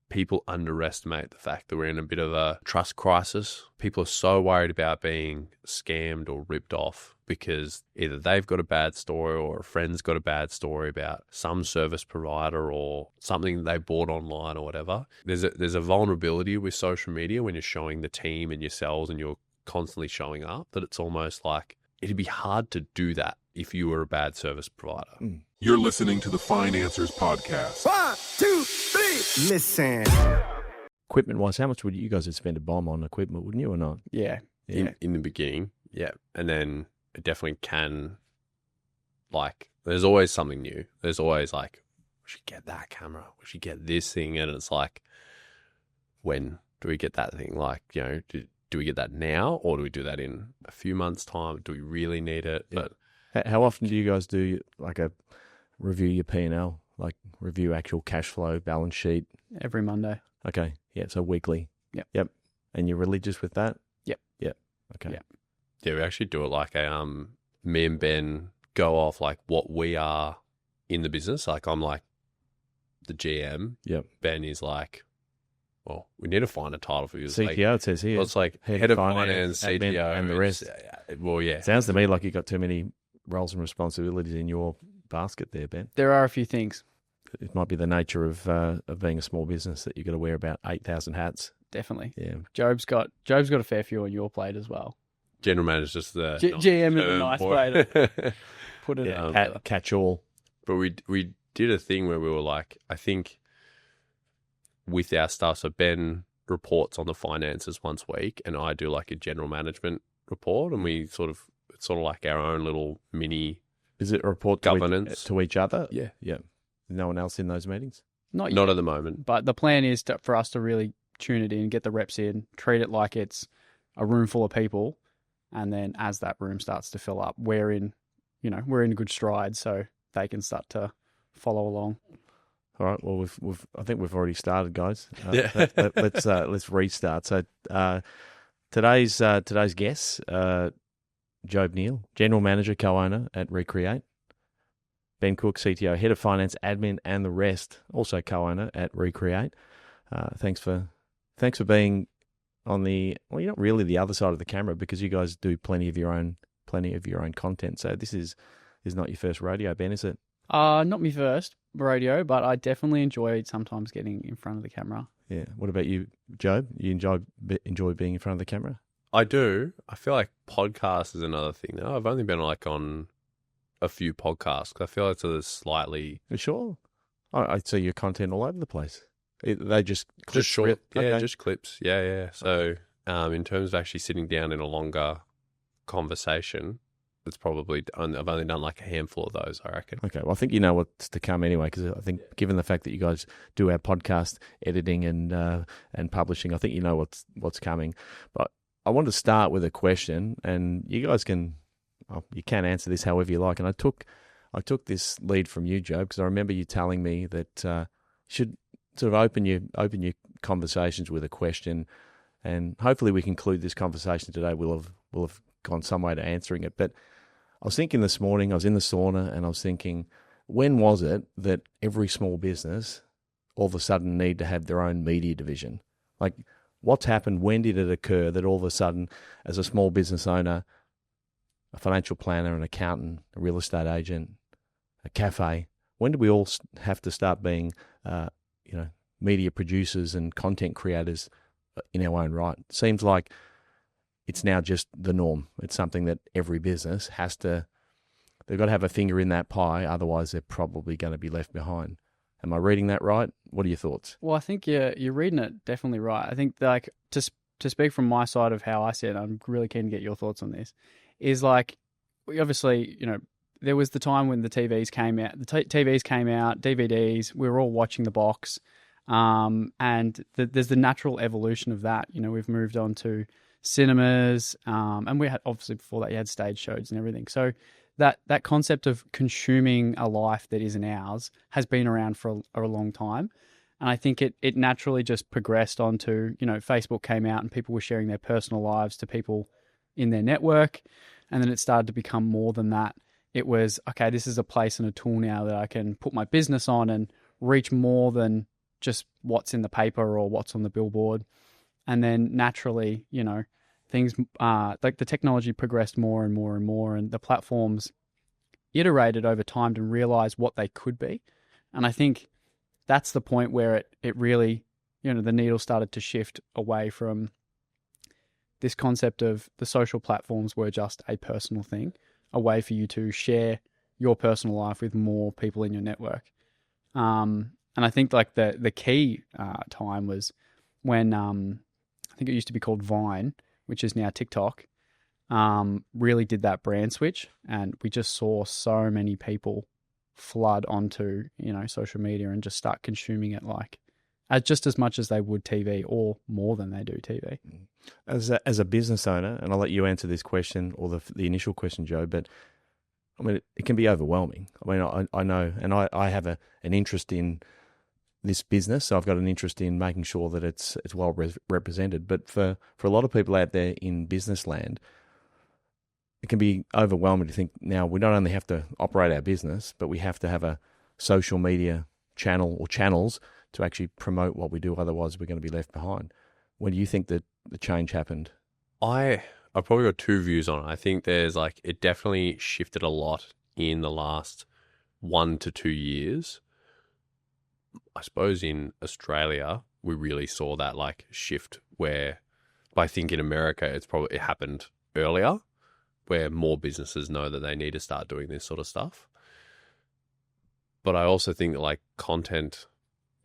people underestimate the fact that we're in a bit of a trust crisis. People are so worried about being scammed or ripped off because either they've got a bad story or a friend's got a bad story about some service provider or something they bought online or whatever. There's a vulnerability with social media when you're showing the team and yourselves and you're constantly showing up, that it's almost like it'd be hard to do that if you were a bad service provider. You're listening to the Financers Podcast. 1, 2, 3, listen. Equipment-wise, how much would you guys have spent a bomb on equipment, wouldn't you, or not? Yeah. In the beginning, yeah. And then it definitely can, like, there's always something new. There's always like, we should get that camera, we should get this thing. And it's like, when do we get that thing? Like, you know, do we get that now or do we do that in a few months' time? Do we really need it? Yeah. But how often do you guys do like a review your P&L, like review actual cash flow, balance sheet? Every Monday. Okay. Yeah. So weekly. Yep. And you're religious with that? Yep. Okay. Yep. yeah, we actually do it like a, me and Ben go off like what we are in the business. Like I'm like the GM. Yep. Ben is like, well, we need to find a title for you. It's CTO, like, it says here. well, it's like head of finance, admin, CTO, and the rest. Well, yeah. Sounds to me like you've got too many roles and responsibilities in your basket there, Ben. There are a few things. It might be the nature of being a small business that you've got to wear about 8,000 hats. Definitely. Yeah. Jobe's got a fair few on your plate as well. General manager's just the GM is a nice way to put it Yeah, catch all. But we did a thing where we were like, I think with our stuff, so Ben reports on the finances once a week and I do like a general management report and we it's sort of like our own little mini Is it a report governance to each other? Yeah. Yeah. No one else in those meetings? Not at the moment. But the plan is for us to really tune it in, get the reps in, treat it like it's a room full of people. And then as that room starts to fill up, we're in good stride so they can start to follow along. All right. Well, I think we've already started, guys. Yeah. Let's restart. So today's guests, Jobe Neal, General Manager, co-owner at Recreate. Ben Cook, CTO, Head of Finance, Admin, and the rest, also co-owner at Recreate. Thanks for being on you're not really the other side of the camera because you guys do plenty of your own content. So this is not your first rodeo, Ben, is it? Not my first rodeo, but I definitely enjoyed sometimes getting in front of the camera. Yeah. What about you, Jobe? You enjoy being in front of the camera? I do. I feel like podcast is another thing though. I've only been like on a few podcasts because I feel like it's a slightly... Sure. I see your content all over the place. They just short. Yeah, okay. just clips. Yeah. So in terms of actually sitting down in a longer conversation, it's probably... I've only done like a handful of those, I reckon. Okay, well, I think you know what's to come anyway, because I think given the fact that you guys do our podcast editing and publishing, I think you know what's coming. But I want to start with a question, and you guys can answer this however you like. And I took this lead from you, Jobe, because I remember you telling me that you should sort of open your conversations with a question, and hopefully we conclude this conversation today. We'll have gone some way to answering it. But I was thinking this morning, I was in the sauna, and I was thinking, when was it that every small business all of a sudden need to have their own media division? Like, what's happened? When did it occur that all of a sudden, as a small business owner, a financial planner, an accountant, a real estate agent, a cafe, when did we all have to start being, media producers and content creators in our own right? It seems like it's now just the norm. It's something that every business they've got to have a finger in that pie, otherwise they're probably going to be left behind. Am I reading that right? What are your thoughts? Well, I think you're reading it definitely right. I think like to speak from my side of how I see it, I'm really keen to get your thoughts on this, is like, we obviously, there was the time when the TVs came out, DVDs, we were all watching the box, and there's the natural evolution of that. We've moved on to cinemas, and we had, obviously before that you had stage shows and everything. So that concept of consuming a life that isn't ours has been around for a long time. And I think it naturally just progressed onto, Facebook came out and people were sharing their personal lives to people in their network. And then it started to become more than that. It was, okay, this is a place and a tool now that I can put my business on and reach more than just what's in the paper or what's on the billboard. And then naturally, things like the technology progressed more and more and more, and the platforms iterated over time to realize what they could be. And I think that's the point where it really, the needle started to shift away from this concept of the social platforms were just a personal thing, a way for you to share your personal life with more people in your network. And I think like the key time was when I think it used to be called Vine, which is now TikTok, really did that brand switch, and we just saw so many people flood onto social media and just start consuming it just as much as they would TV, or more than they do TV. As a business owner, and I'll let you answer this question or the initial question, Joe, but I mean, it can be overwhelming. I mean, I know, and I have an interest in this business, so I've got an interest in making sure that it's well represented. But for a lot of people out there in business land, it can be overwhelming to think, now we not only have to operate our business, but we have to have a social media channel or channels to actually promote what we do. Otherwise, we're going to be left behind. When do you think that the change happened? I've probably got two views on it. I think there's it definitely shifted a lot in the last 1 to 2 years. I suppose in Australia, we really saw that shift where, I think in America, it happened earlier, where more businesses know that they need to start doing this sort of stuff. But I also think that content,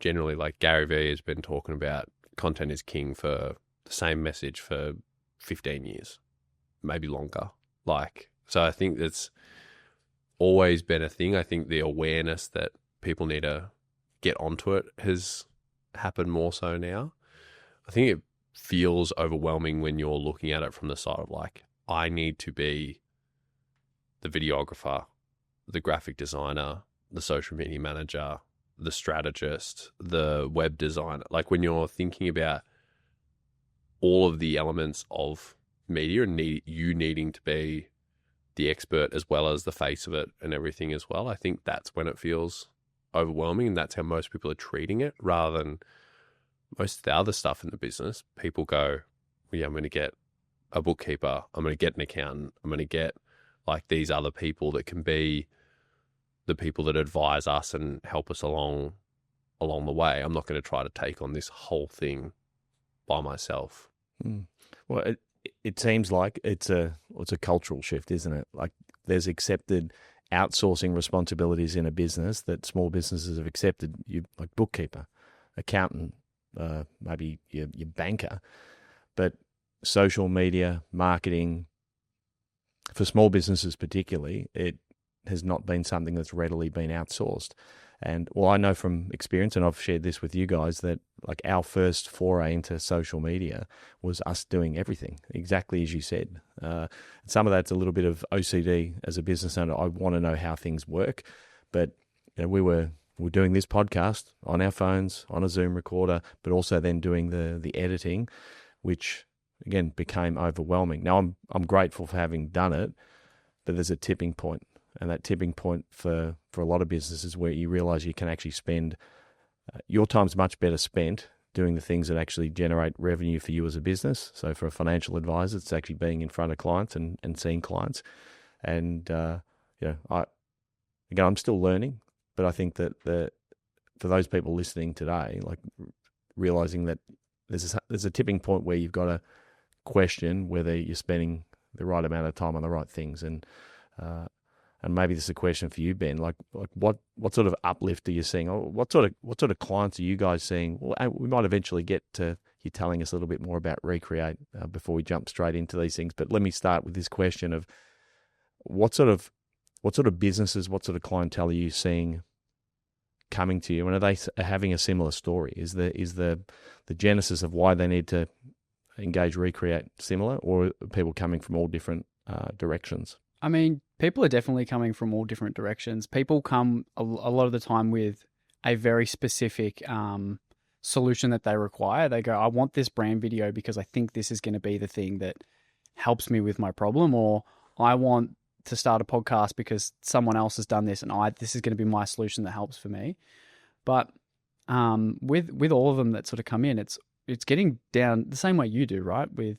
generally, Gary Vee has been talking about, content is king for the same message for 15 years, maybe longer. So I think that's always been a thing. I think the awareness that people need to get onto it has happened more so now. I think it feels overwhelming when you're looking at it from the side of I need to be the videographer, the graphic designer, the social media manager, the strategist, the web designer. When you're thinking about all of the elements of media and you needing to be the expert as well as the face of it and everything as well, I think that's when it feels overwhelming, and that's how most people are treating it, rather than most of the other stuff in the business. People go, well, yeah, I'm going to get a bookkeeper, I'm going to get an accountant, I'm going to get these other people that can be the people that advise us and help us along the way. I'm not going to try to take on this whole thing by myself. Well, it seems like it's a cultural shift, isn't it? There's accepted outsourcing responsibilities in a business that small businesses have accepted. You bookkeeper, accountant, maybe your banker, but social media marketing for small businesses particularly, it has not been something that's readily been outsourced. And I know from experience, and I've shared this with you guys, that our first foray into social media was us doing everything, exactly as you said. Some of that's a little bit of OCD as a business owner. I want to know how things work. But we were doing this podcast on our phones, on a Zoom recorder, but also then doing the editing, which again became overwhelming. Now I'm grateful for having done it, but there's a tipping point. And that tipping point for a lot of businesses where you realize you can actually spend your time's much better spent doing the things that actually generate revenue for you as a business. So for a financial advisor, it's actually being in front of clients and seeing clients. And I'm still learning, but I think that for those people listening today, realizing that there's a tipping point where you've got to question whether you're spending the right amount of time on the right things. And maybe this is a question for you, Ben. What sort of uplift are you seeing? Or what sort of clients are you guys seeing? Well, we might eventually get to you telling us a little bit more about Recreate before we jump straight into these things. But let me start with this question of what sort of businesses, what sort of clientele are you seeing coming to you, and are they having a similar story? Is the genesis of why they need to engage Recreate similar, or are people coming from all different directions? I mean, people are definitely coming from all different directions. People come a lot of the time with a very specific solution that they require. They go, I want this brand video because I think this is going to be the thing that helps me with my problem, or I want to start a podcast because someone else has done this and this is going to be my solution that helps for me. But with all of them that sort of come in, it's getting down the same way you do, right? With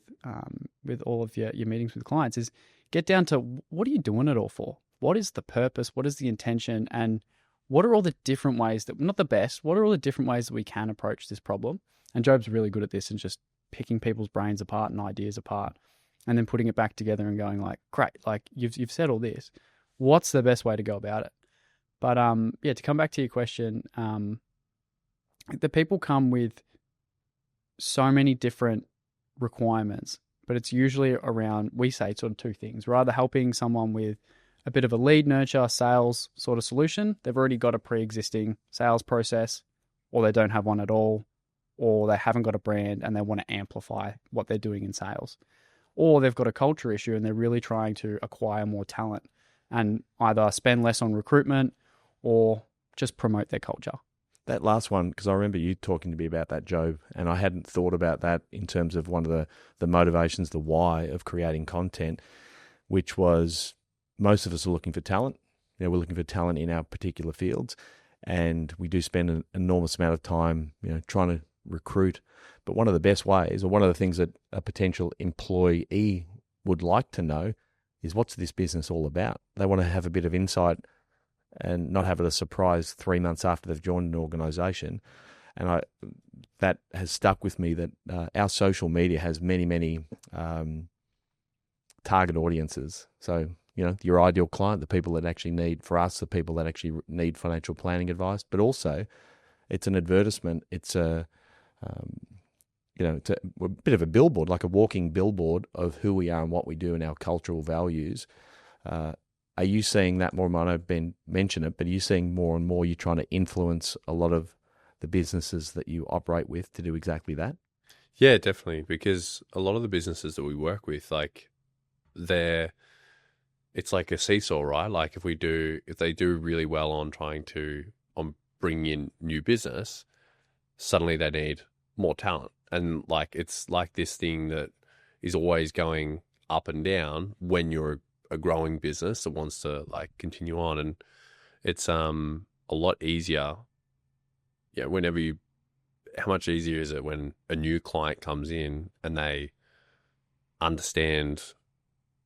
all of your meetings with clients, is get down to what are you doing it all for? What is the purpose? What is the intention? And what are all the different ways that, not the best, what are all the different ways that we can approach this problem? And Jobe's really good at this and just picking people's brains apart and ideas apart and then putting it back together and going like, great, like you've said all this. What's the best way to go about it? But yeah, to come back to your question, the people come with so many different requirements, but it's usually around, we say sort of two things. We're either helping someone with a bit of a lead nurture sales sort of solution. They've already got a pre-existing sales process, or they don't have one at all, or they haven't got a brand and they want to amplify what they're doing in sales. Or they've got a culture issue and they're really trying to acquire more talent and either spend less on recruitment or just promote their culture. That last one, because I remember you talking to me about that, Jobe, and I hadn't thought about that in terms of one of the motivations, the why of creating content, which was most of us are looking for talent. We're looking for talent in our particular fields, and we do spend an enormous amount of time, trying to recruit. But one of the best ways, or one of the things that a potential employee would like to know, is what's this business all about? They want to have a bit of insight and not have it a surprise 3 months after they've joined an organisation. And that has stuck with me, that our social media has many target audiences. So, your ideal client, the people that actually need, for us, the people that actually need financial planning advice, but also it's an advertisement. It's it's a bit of a billboard, like a walking billboard of who we are and what we do and our cultural values. Are you seeing that more? I know Ben mentioned it, but are you seeing more and more you're trying to influence a lot of the businesses that you operate with to do exactly that? Yeah, definitely. Because a lot of the businesses that we work with, like it's like a seesaw, right? Like if they do really well on bringing in new business, suddenly they need more talent. And like, it's like this thing that is always going up and down when you're a growing business that wants to like continue on. And it's a lot easier. Yeah. How much easier is it when a new client comes in and they understand,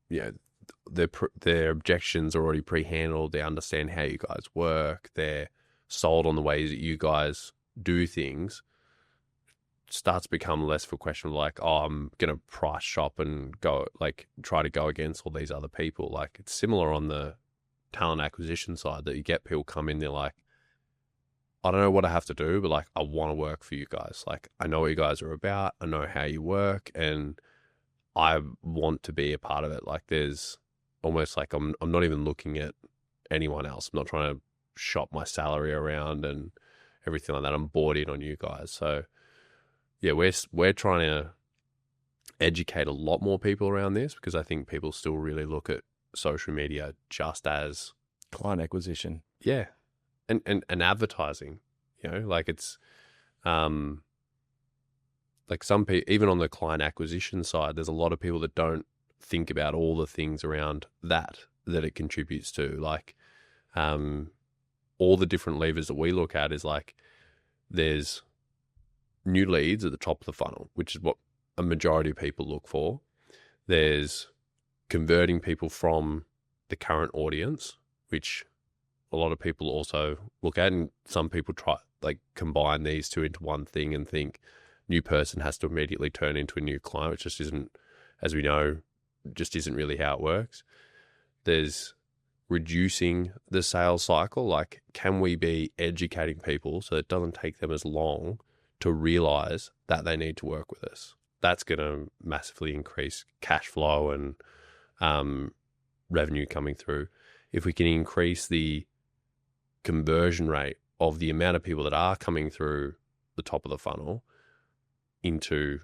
their objections are already pre-handled. They understand how you guys work. They're sold on the ways that you guys do things. Starts to become less of a question of like, oh, I'm going to price shop and try to go against all these other people. Like it's similar on the talent acquisition side, that you get people come in, they're like, I don't know what I have to do, but like, I want to work for you guys. Like, I know what you guys are about. I know how you work, and I want to be a part of it. Like there's almost like, I'm not even looking at anyone else. I'm not trying to shop my salary around and everything like that. I'm bought in on you guys. So yeah, we're trying to educate a lot more people around this, because I think people still really look at social media just as client acquisition. Yeah. And advertising, like it's, like some people, even on the client acquisition side, there's a lot of people that don't think about all the things around that it contributes to. Like, all the different levers that we look at is like, there's new leads at the top of the funnel, which is what a majority of people look for. There's converting people from the current audience, which a lot of people also look at, and some people try like combine these two into one thing and think new person has to immediately turn into a new client, which just isn't, as we know, just isn't really how it works. There's reducing the sales cycle. Like, can we be educating people so it doesn't take them as long to realize that they need to work with us? That's going to massively increase cash flow and revenue coming through. If we can increase the conversion rate of the amount of people that are coming through the top of the funnel into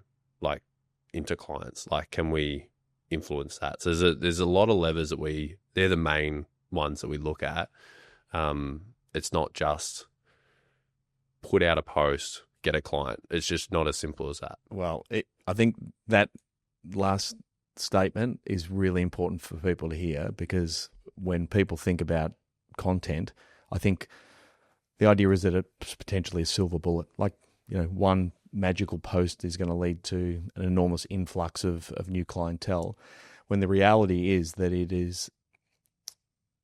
clients, like, can we influence that? So there's a lot of levers that they're the main ones that we look at. It's not just put out a post, get a client. It's just not as simple as that. Well, I think that last statement is really important for people to hear, because when people think about content, I think the idea is that it's potentially a silver bullet. Like, one magical post is going to lead to an enormous influx of new clientele, when the reality is that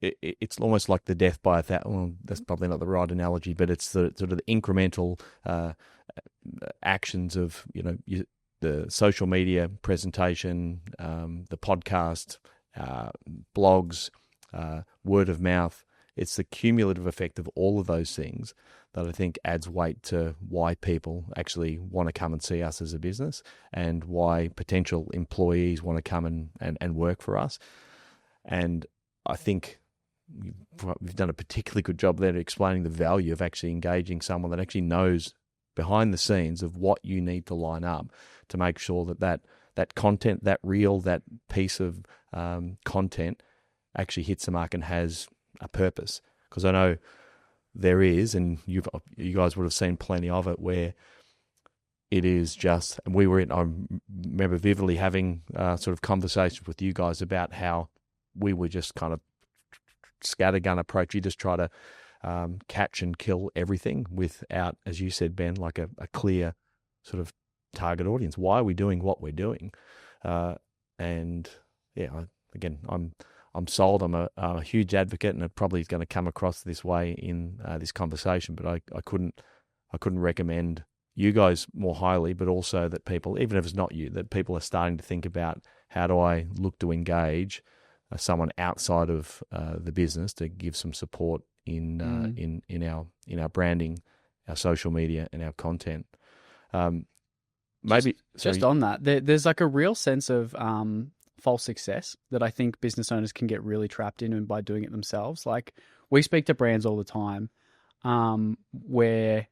it's almost like the death by well, that's probably not the right analogy, but it's the sort of the incremental actions of, the social media presentation, the podcast, blogs, word of mouth. It's the cumulative effect of all of those things that I think adds weight to why people actually want to come and see us as a business, and why potential employees want to come and work for us. And I think we've done a particularly good job there explaining the value of actually engaging someone that actually knows behind the scenes of what you need to line up to make sure that content, that reel, that piece of content actually hits the mark and has a purpose. Because I know there is, and you guys would have seen plenty of it, where it is just, and I remember vividly having sort of conversations with you guys about how we were just kind of scattergun approach. You just try to catch and kill everything without, as you said, Ben, like a clear sort of target audience. Why are we doing what we're doing? And yeah, I'm sold. I'm a huge advocate, and it probably is going to come across this way in this conversation. But I couldn't recommend you guys more highly, but also that people, even if it's not you, that people are starting to think about, how do I look to engage someone outside of the business to give some support in our branding, our social media, and our content. Maybe just on that, there's like a real sense of false success that I think business owners can get really trapped in, and by doing it themselves. Like, we speak to brands all the time where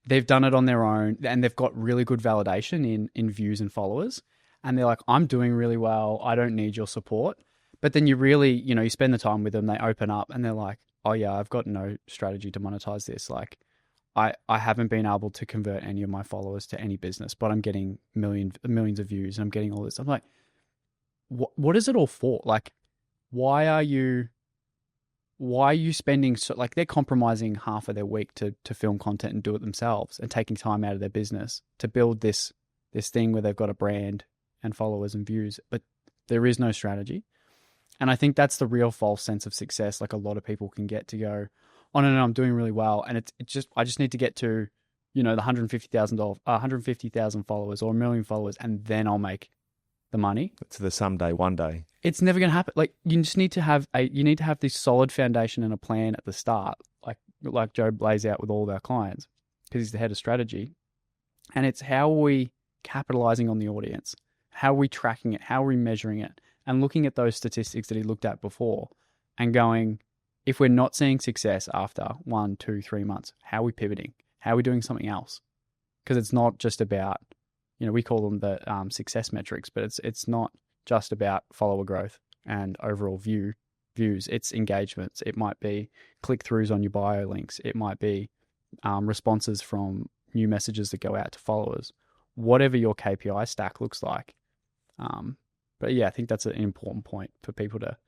they've done it on their own and they've got really good validation in views and followers, and they're like, I'm doing really well, I don't need your support. But then you really, you spend the time with them, they open up and they're like, oh yeah, I've got no strategy to monetize this. Like, I haven't been able to convert any of my followers to any business, but I'm getting millions of views and I'm getting all this. I'm like, what is it all for? Like, why are you spending like, they're compromising half of their week to film content and do it themselves, and taking time out of their business to build this thing where they've got a brand and followers and views, but there is no strategy. And I think that's the real false sense of success. Like, a lot of people can get to go, oh no, I'm doing really well, and I just need to get to, the 150,000 followers or 1 million followers, and then I'll make the money. It's the someday, one day. It's never going to happen. Like, you just need to have this solid foundation and a plan at the start, like Jobe lays out with all of our clients, because he's the head of strategy. And it's, how are we capitalizing on the audience? How are we tracking it? How are we measuring it? And looking at those statistics that he looked at before and going, if we're not seeing success after 1, 2, 3 months, how are we pivoting? How are we doing something else? Because it's not just about, we call them the success metrics, but it's not just about follower growth and overall views. It's engagements. It might be click-throughs on your bio links. It might be responses from new messages that go out to followers. Whatever your KPI stack looks like. But yeah, I think that's an important point for people to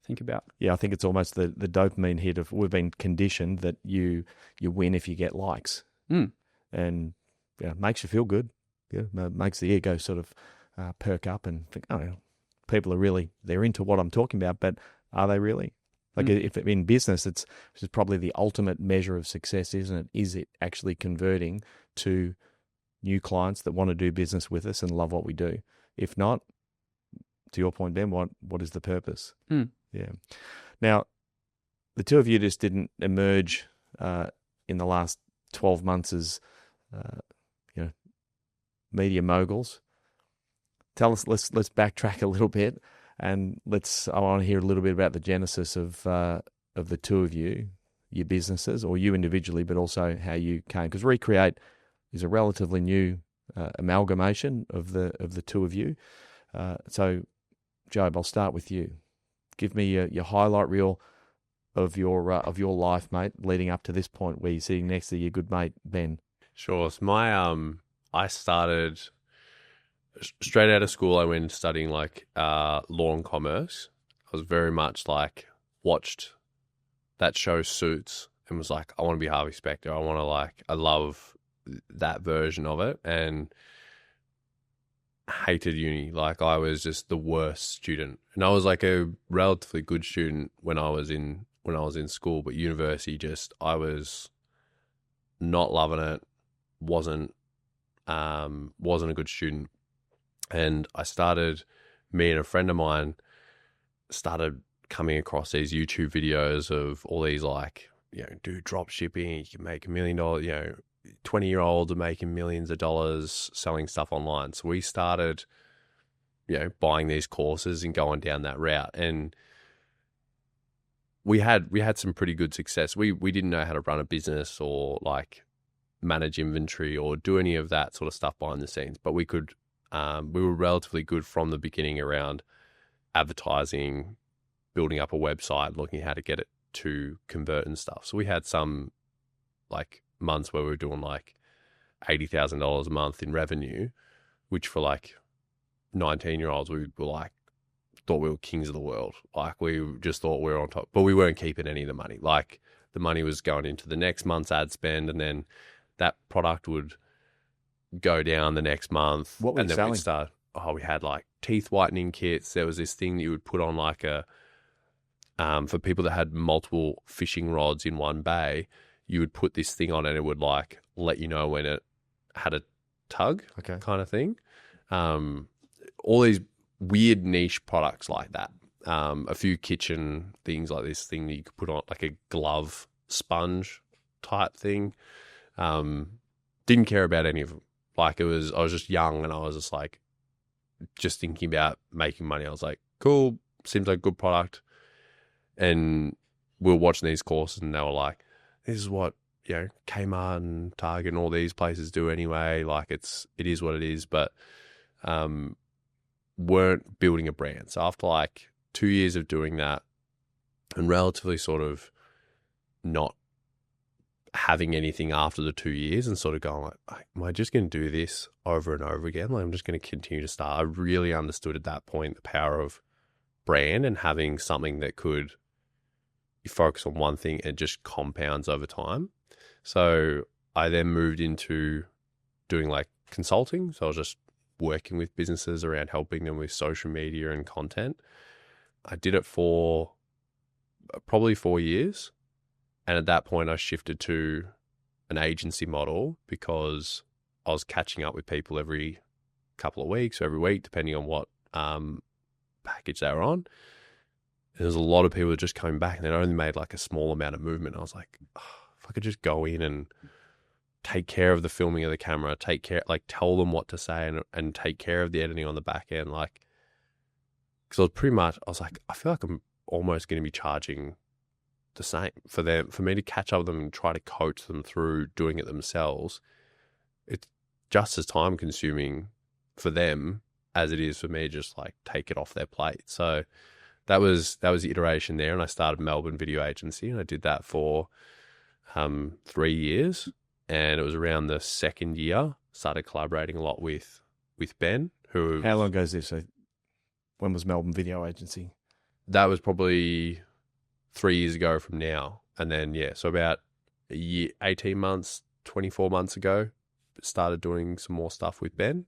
think about. Yeah, I think it's almost the dopamine hit of, we've been conditioned that you win if you get likes. And it makes you feel good. Yeah, makes the ego sort of perk up and think, oh, people are they're into what I'm talking about, but are they really? Like, if in business, which is probably the ultimate measure of success, isn't it? Is it actually converting to new clients that want to do business with us and love what we do? If not, to your point, Ben, what is the purpose? Yeah. Now, the two of you just didn't emerge in the last 12 months as media moguls. Tell us, let's backtrack a little bit, and I want to hear a little bit about the genesis of the two of you, your businesses, or you individually, but also how you came. Because Recreate is a relatively new amalgamation of the two of you. So, Jobe, I'll start with you. Give me your highlight reel of your life, mate, leading up to this point where you're sitting next to your good mate Ben. Sure. So I started straight out of school. I went studying law and commerce. I was very much watched that show Suits and was like, I want to be Harvey Specter. I love that version of it, and hated uni. Like, I was just the worst student, and I was like a relatively good student when I was in school, but university, I was not loving it. Wasn't a good student, and me and a friend of mine started coming across these YouTube videos of all these, like, do drop shipping, you can make $1 million, 20-year-olds are making millions of dollars selling stuff online. So we started, buying these courses and going down that route. And we had some pretty good success. We didn't know how to run a business or like manage inventory or do any of that sort of stuff behind the scenes, but we could, we were relatively good from the beginning around advertising, building up a website, looking at how to get it to convert and stuff. So we had some like months where we were doing like $80,000 a month in revenue, which for like 19-year-olds, we were like, thought we were kings of the world. Like, we just thought we were on top, but we weren't keeping any of the money. Like, the money was going into the next month's ad spend, and then that product would go down the next month. What were you selling? We had like teeth whitening kits. There was this thing that you would put on like for people that had multiple fishing rods in one bay, you would put this thing on and it would like let you know when it had a tug, kind of thing. All these weird niche products like that. A few kitchen things like this thing that you could put on, like a glove sponge type thing. Didn't care about any of them. Like, I was just young and I was just like, just thinking about making money. I was like, cool, seems like a good product. And we were watching these courses and they were like, this is what, Kmart and Target and all these places do anyway. Like, it is what it is, but, weren't building a brand. So after like 2 years of doing that and relatively sort of not having anything after the 2 years and sort of going like, am I just going to do this over and over again? Like, I'm just going to continue to start. I really understood at that point the power of brand and having something that could, you focus on one thing and it just compounds over time. So I then moved into doing like consulting. So I was just working with businesses around helping them with social media and content. I did it for probably 4 years. And at that point, I shifted to an agency model because I was catching up with people every couple of weeks or every week, depending on what package they were on. And there's a lot of people that just coming back and they'd only made like a small amount of movement. I was like, if I could just go in and take care of the filming of the camera, tell them what to say and take care of the editing on the back end. Like, because I was like, I feel like I'm almost going to be charging the same for me to catch up with them and try to coach them through doing it themselves. It's just as time consuming for them as it is for me to just like take it off their plate. So that was the iteration there. And I started Melbourne Video Agency and I did that for 3 years. And it was around the second year, started collaborating a lot with Ben. How long ago is this? So when was Melbourne Video Agency? That was probably 3 years ago from now. And then, so about a year, 18 months, 24 months ago, started doing some more stuff with Ben.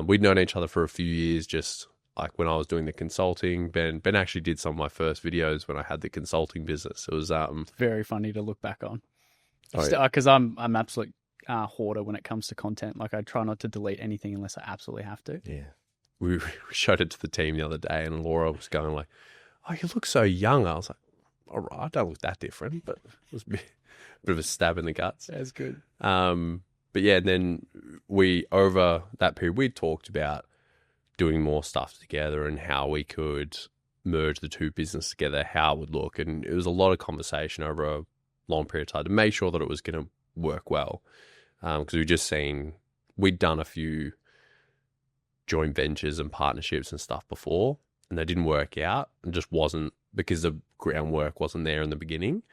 We'd known each other for a few years, just like when I was doing the consulting. Ben actually did some of my first videos when I had the consulting business. It was very funny to look back on. Oh, yeah. Because I'm absolute hoarder when it comes to content. Like, I try not to delete anything unless I absolutely have to. Yeah. We showed it to the team the other day and Laura was going like, oh, you look so young. I was like, all right, I don't look that different, but it was a bit of a stab in the guts. That's good. But yeah, and then over that period, we talked about doing more stuff together and how we could merge the two businesses together, how it would look. And it was a lot of conversation over a long period of time to make sure that it was going to work well. Because we'd done a few joint ventures and partnerships and stuff before, and they didn't work out and just wasn't, because the groundwork wasn't there in the beginning.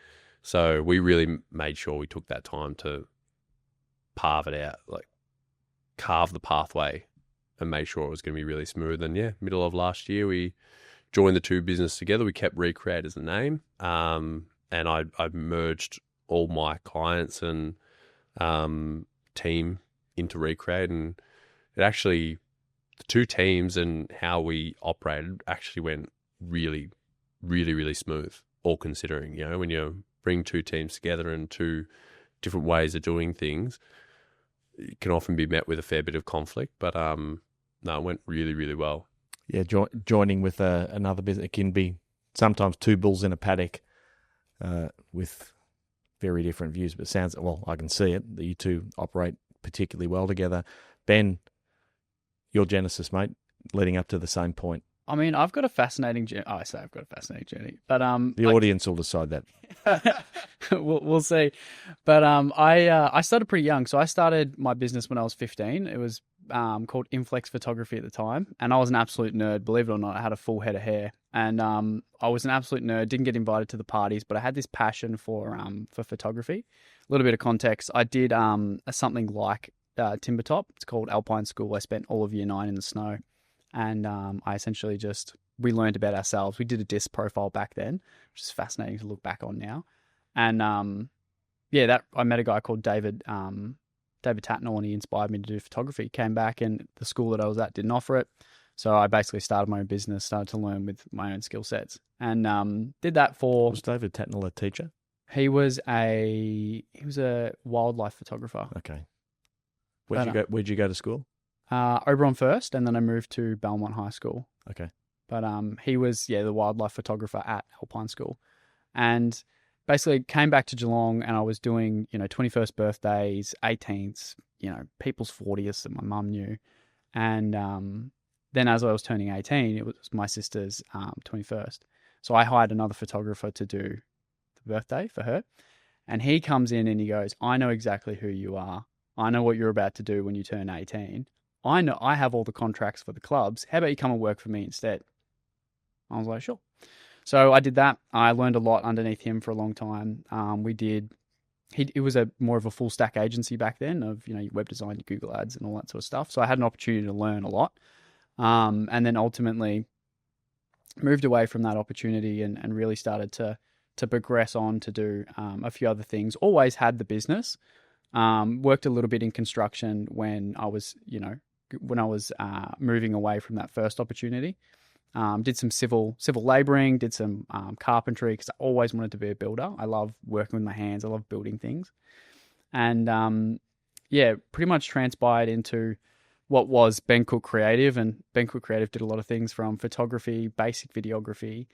So we really made sure we took that time to carve it out, like carve the pathway and make sure it was going to be really smooth. And middle of last year, we joined the two businesses together. We kept Recreate as the name. And I merged all my clients and team into Recreate, and it actually, the two teams and how we operated actually went really, really, really smooth, all considering. You know, when you bring two teams together and two different ways of doing things, it can often be met with a fair bit of conflict, but no, it went really, really well. Yeah, joining with another business, it can be sometimes two bulls in a paddock with very different views, but sounds, well, I can see it, that you two operate particularly well together. Ben, your genesis, mate, leading up to the same point. I mean, I've got a fascinating journey. Oh, I say I've got a fascinating journey, but the audience will decide that. we'll see. But I started pretty young, so I started my business when I was 15. It was called Inflex Photography at the time, and I was an absolute nerd. Believe it or not, I had a full head of hair, and I was an absolute nerd. Didn't get invited to the parties, but I had this passion for photography. A little bit of context: I did something like timber top. It's called Alpine School. I spent all of year 9 in the snow. And I essentially we learned about ourselves. We did a disc profile back then, which is fascinating to look back on now. And I met a guy called David Tatnall, and he inspired me to do photography. Came back, and the school that I was at didn't offer it. So I basically started my own business, started to learn with my own skill sets, and did that for... Was David Tatnall a teacher? He was a wildlife photographer. Okay. Where'd you go to school? Oberon first, and then I moved to Belmont High School. Okay. But he was, the wildlife photographer at Alpine School. And basically came back to Geelong, and I was doing, 21st birthdays, 18th, people's 40th that my mum knew. And then as I was turning 18, it was my sister's 21st. So I hired another photographer to do the birthday for her. And he comes in and he goes, I know exactly who you are. I know what you're about to do when you turn 18. I know I have all the contracts for the clubs. How about you come and work for me instead? I was like, sure. So I did that. I learned a lot underneath him for a long time. It was more of a full stack agency back then of, your web design, your Google ads and all that sort of stuff. So I had an opportunity to learn a lot. And then ultimately moved away from that opportunity and really started to progress on to do a few other things. Always had the business. Worked a little bit in construction when I was moving away from that first opportunity. Did some civil labouring, did some carpentry, because I always wanted to be a builder. I love working with my hands. I love building things. And pretty much transpired into what was Ben Cook Creative. And Ben Cook Creative did a lot of things from photography, basic videography,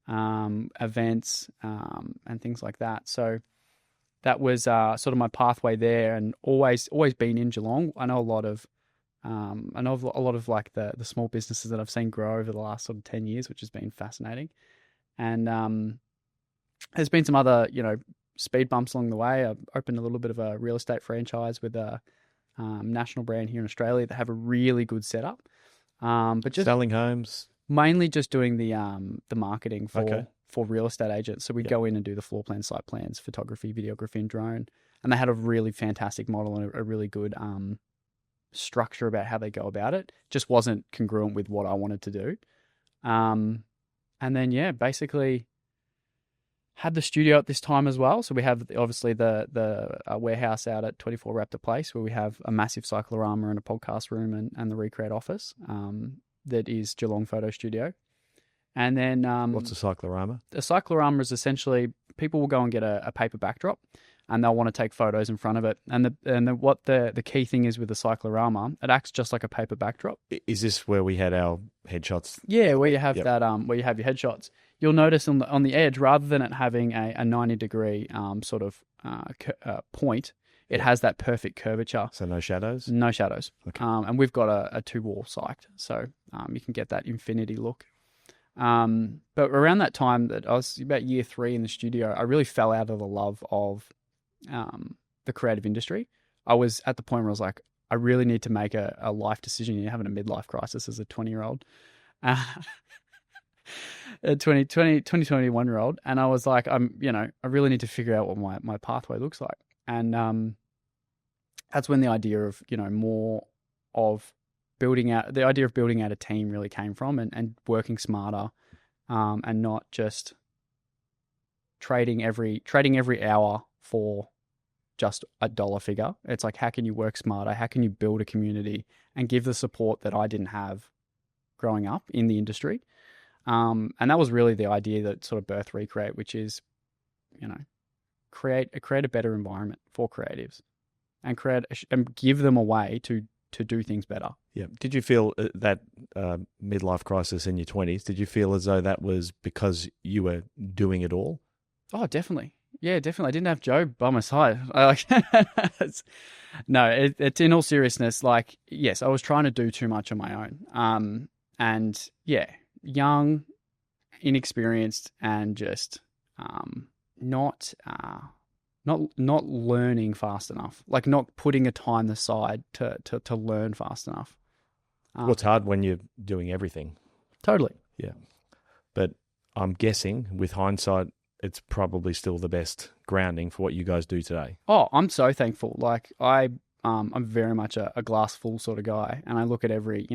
events, and things like that. So that was sort of my pathway there, and always been in Geelong. I know a lot of like the small businesses that I've seen grow over the last sort of 10 years, which has been fascinating. And there's been some other, speed bumps along the way. I've opened a little bit of a real estate franchise with a national brand here in Australia that have a really good setup. But just selling homes, mainly just doing the marketing for real estate agents. So we'd go in and do the floor plan, site plans, photography, videography, and drone. And they had a really fantastic model and a really good structure about how they go about it. Just wasn't congruent with what I wanted to do. And then, basically had the studio at this time as well. So we have obviously the warehouse out at 24 Raptor Place, where we have a massive cyclorama and a podcast room and the Recreate office that is Geelong Photo Studio. And then what's a cyclorama? A cyclorama is essentially people will go and get a paper backdrop, and they'll want to take photos in front of it. And what the key thing is with the cyclorama, it acts just like a paper backdrop. Is this where we had our headshots? Yeah, where you have that where you have your headshots. You'll notice on the edge, rather than it having a 90-degree sort of point, it has that perfect curvature. So no shadows? No shadows. Okay. And we've got a 2-wall psyched, so you can get that infinity look. But around that time, that I was about year 3 in the studio, I really fell out of the love of the creative industry. I was at the point where I was like, I really need to make a life decision. You're having a midlife crisis as a 20-year-old. A 21-year-old. And I was like, I really need to figure out what my pathway looks like. And that's when the idea of, more of building out a team really came from, and working smarter, and not just trading every hour for just a dollar figure. It's like, how can you work smarter? How can you build a community and give the support that I didn't have growing up in the industry? And that was really the idea that sort of birthed Recreate, which is, create a better environment for creatives and give them a way to do things better. Yeah. Did you feel that midlife crisis in your 20s, did you feel as though that was because you were doing it all? Oh, definitely. Yeah, definitely. I didn't have Jobe by my side. It's in all seriousness, like, yes, I was trying to do too much on my own. And yeah, young, inexperienced, and just not learning fast enough, like not putting a time aside to learn fast enough. What's hard when you're doing everything? Totally. Yeah. But I'm guessing with hindsight, it's probably still the best grounding for what you guys do today. Oh, I'm so thankful. Like I'm very much a glass full sort of guy, and I look at every,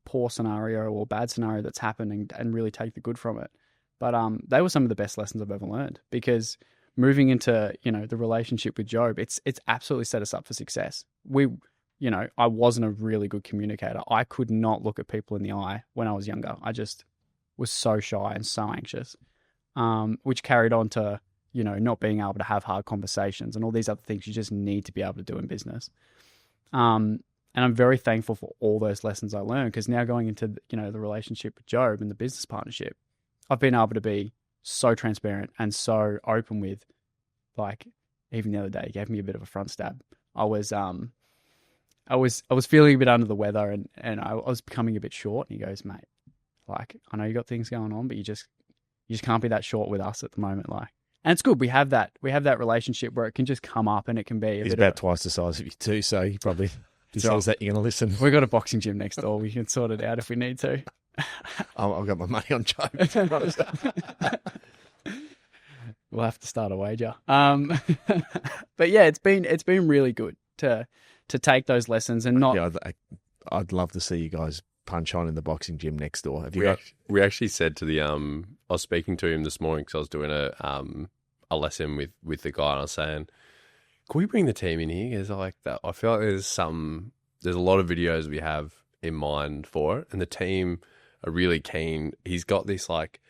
poor scenario or bad scenario that's happened and really take the good from it. But they were some of the best lessons I've ever learned, because moving into, the relationship with Jobe, it's absolutely set us up for success. I wasn't a really good communicator. I could not look at people in the eye when I was younger. I just was so shy and so anxious, which carried on to, not being able to have hard conversations and all these other things you just need to be able to do in business. And I'm very thankful for all those lessons I learned, because now going into, the relationship with Jobe and the business partnership, I've been able to be so transparent and so open with, like, even the other day, he gave me a bit of a front stab. I was feeling a bit under the weather and I was becoming a bit short. And he goes, mate, like, I know you got things going on, but you just can't be that short with us at the moment. Like, and it's good. We have that relationship where it can just come up and it can be. He's about twice the size of you too, so he probably says that you're going to listen. We've got a boxing gym next door. We can sort it out if we need to. I've got my money on Jobe. We'll have to start a wager. But yeah, it's been really good to take those lessons and not. Yeah, I'd love to see you guys punch on in the boxing gym next door. Have you We actually said to the I was speaking to him this morning because I was doing a lesson with the guy, and I was saying, can we bring the team in here? Because I feel like there's a lot of videos we have in mind for it, and the team are really keen. He's got this like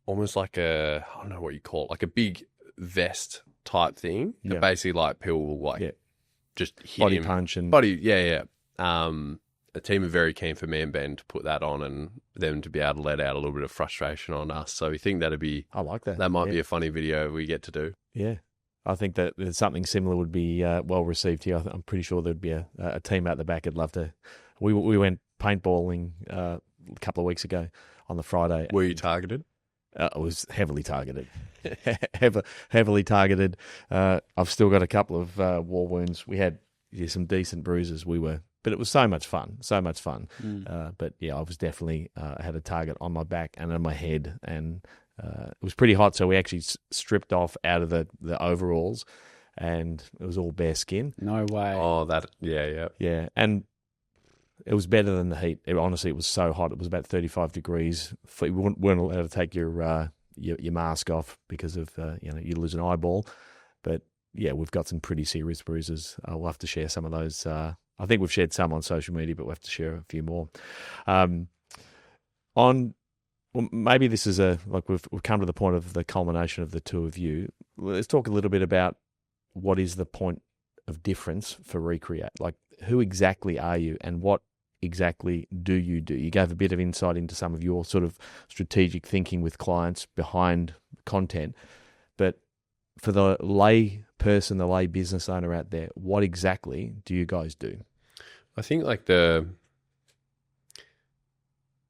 almost like I don't know what you call it, like a big vest type thing. Yeah. Basically, like people will like just hit body him. punch and body. Yeah. The team are very keen for me and Ben to put that on and them to be able to let out a little bit of frustration on us. So we think that'd be. I like that. That might be a funny video we get to do. Yeah. I think that something similar would be well received here. I'm pretty sure there'd be a team out the back that'd love to. We went paintballing a couple of weeks ago on the Friday. Were you targeted? It was heavily targeted. Heavily targeted. I've still got a couple of war wounds. We had some decent bruises. But it was so much fun. But yeah, I was definitely had a target on my back and on my head, and it was pretty hot. So we actually stripped off out of the overalls, and it was all bare skin. No way. Oh, yeah. And it was better than the heat. Honestly, it was so hot. It was about 35 degrees. We weren't allowed to take your mask off because of you lose an eyeball. But yeah, we've got some pretty serious bruises. We'll have to share some of those. I think we've shared some on social media, but we'll have to share a few more. Maybe this is we've come to the point of the culmination of the two of you. Let's talk a little bit about what is the point of difference for Recreate. Like, who exactly are you, and what exactly do? You gave a bit of insight into some of your sort of strategic thinking with clients behind content, but for the lay person, the lay business owner out there, what exactly do you guys do? I think like the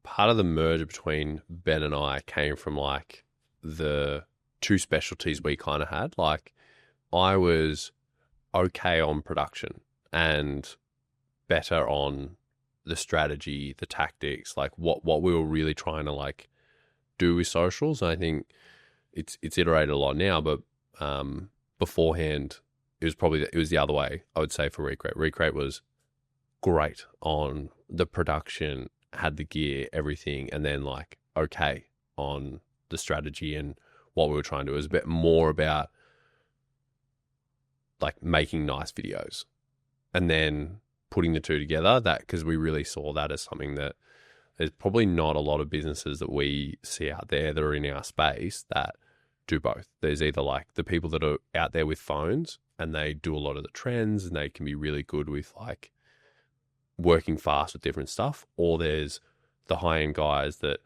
part of the merger between Ben and I came from like the two specialties we kind of had. Like, I was okay on production and better on the strategy, the tactics, like what we were really trying to like do with socials. And I think it's iterated a lot now, but beforehand it was the other way, I would say, for Recreate. Recreate was great on the production, had the gear, everything, and then like okay on the strategy and what we were trying to do. It was a bit more about like making nice videos, and then putting the two together, that because we really saw that as something that there's probably not a lot of businesses that we see out there that are in our space that do both. There's either like the people that are out there with phones and they do a lot of the trends and they can be really good with like working fast with different stuff, or there's the high-end guys that,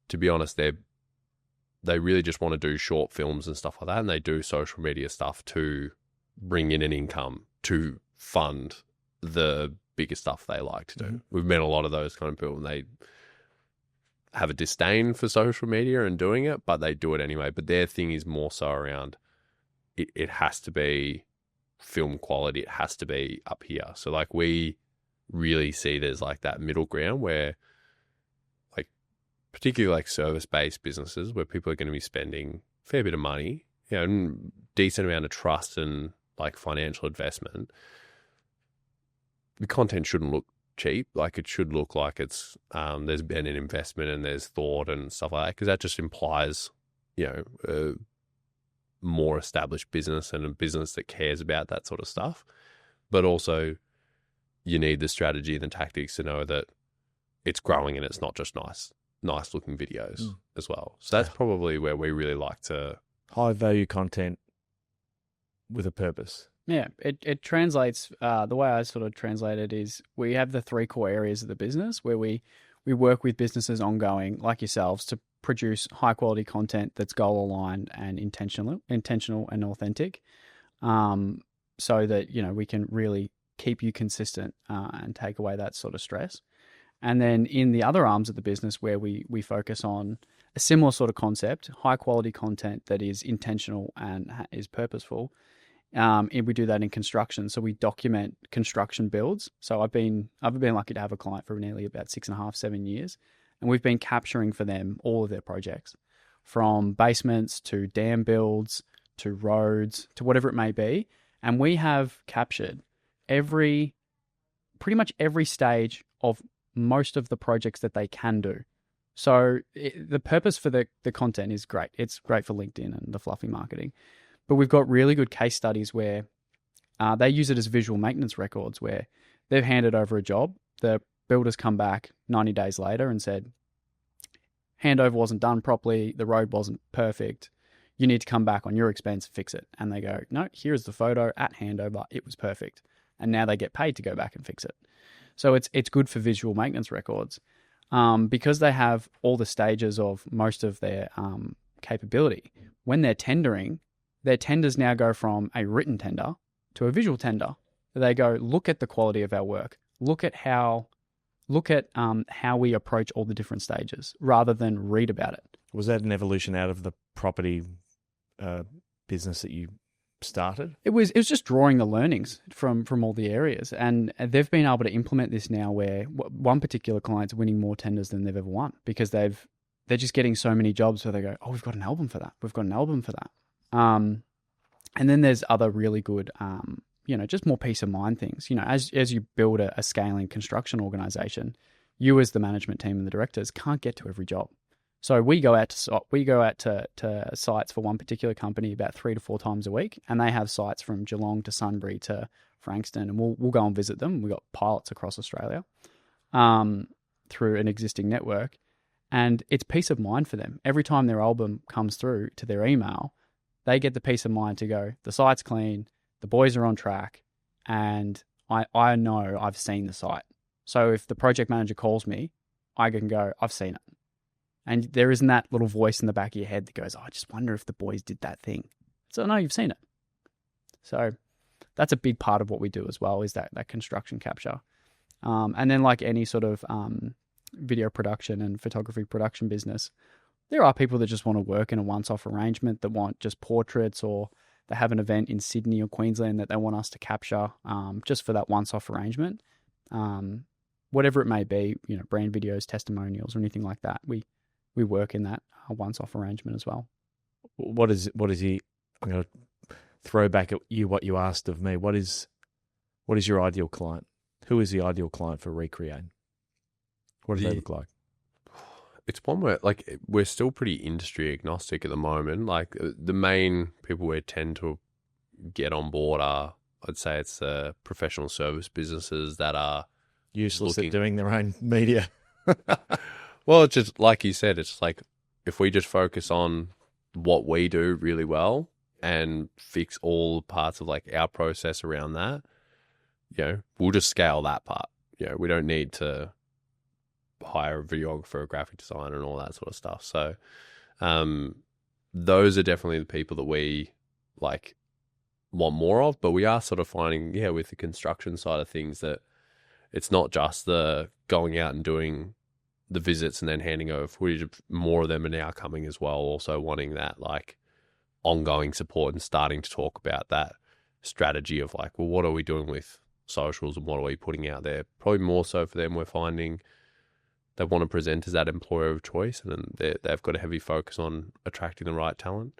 to be honest, they really just want to do short films and stuff like that, and they do social media stuff to bring in an income to fund the bigger stuff they like to do. Mm-hmm. We've met a lot of those kind of people, and they have a disdain for social media and doing it, but they do it anyway. But their thing is more so around it has to be film quality. It has to be up here. So like we really see there's like that middle ground where like particularly like service-based businesses where people are going to be spending a fair bit of money, you know, and decent amount of trust and like financial investment. The content shouldn't look cheap. Like it should look like it's there's been an investment and there's thought and stuff like that, because that just implies, you know, a more established business and a business that cares about that sort of stuff. But also you need the strategy and the tactics to know that it's growing and it's not just nice looking videos as well. So that's probably where we really like to... High value content with a purpose. Yeah, it translates, the way I sort of translate it is we have the three core areas of the business where we work with businesses ongoing, like yourselves, to produce high quality content that's goal aligned and intentional and authentic, so that, you know, we can really keep you consistent and take away that sort of stress. And then in the other arms of the business where we focus on a similar sort of concept, high quality content that is intentional and is purposeful. And we do that in construction. So we document construction builds. So I've been lucky to have a client for nearly about 6.5, 7 years. And we've been capturing for them all of their projects, from basements to dam builds to roads to whatever it may be. And we have captured pretty much every stage of most of the projects that they can do. So the purpose for the content is great. It's great for LinkedIn and the fluffy marketing. But we've got really good case studies where they use it as visual maintenance records, where they've handed over a job. The builders come back 90 days later and said, handover wasn't done properly. The road wasn't perfect. You need to come back on your expense, fix it. And they go, no, here's the photo at handover. It was perfect. And now they get paid to go back and fix it. So it's good for visual maintenance records because they have all the stages of most of their capability. When they're tendering, their tenders now go from a written tender to a visual tender. They go, look at the quality of our work. Look at how we approach all the different stages, rather than read about it. Was that an evolution out of the property business that you started? It was just drawing the learnings from all the areas, and they've been able to implement this now. Where one particular client's winning more tenders than they've ever won because they're just getting so many jobs where they go, oh, we've got an album for that. We've got an album for that. And then there's other really good, just more peace of mind things. You know, as you build a scaling construction organization, you as the management team and the directors can't get to every job. So we go out to sites for one particular company about 3 to 4 times a week, and they have sites from Geelong to Sunbury to Frankston, and we'll go and visit them. We've got pilots across Australia through an existing network, and it's peace of mind for them. Every time their album comes through to their email, they get the peace of mind to go, the site's clean, the boys are on track, and I know I've seen the site. So if the project manager calls me, I can go, I've seen it. And there isn't that little voice in the back of your head that goes, oh, I just wonder if the boys did that thing. So no, you've seen it. So that's a big part of what we do as well, is that construction capture. And then like any sort of video production and photography production business, there are people that just want to work in a once-off arrangement, that want just portraits, or they have an event in Sydney or Queensland that they want us to capture just for that once-off arrangement. Whatever it may be, you know, brand videos, testimonials, or anything like that. We work in that once-off arrangement as well. What is he? I'm going to throw back at you what you asked of me. What is your ideal client? Who is the ideal client for Recreate? What does they look like? It's one where, like, we're still pretty industry agnostic at the moment. Like, the main people we tend to get on board are I'd say it's professional service businesses that are Useless looking- at doing their own media. Well, it's just like you said, it's like if we just focus on what we do really well and fix all parts of like our process around that, we'll just scale that part. We don't need to hire a videographer, a graphic designer, and all that sort of stuff. So, those are definitely the people that we like want more of. But we are sort of finding, with the construction side of things, that it's not just the going out and doing the visits and then handing over footage. More of them are now coming as well, also wanting that like ongoing support and starting to talk about that strategy of like, well, what are we doing with socials and what are we putting out there? Probably more so for them, we're finding they want to present as that employer of choice, and then they've got a heavy focus on attracting the right talent.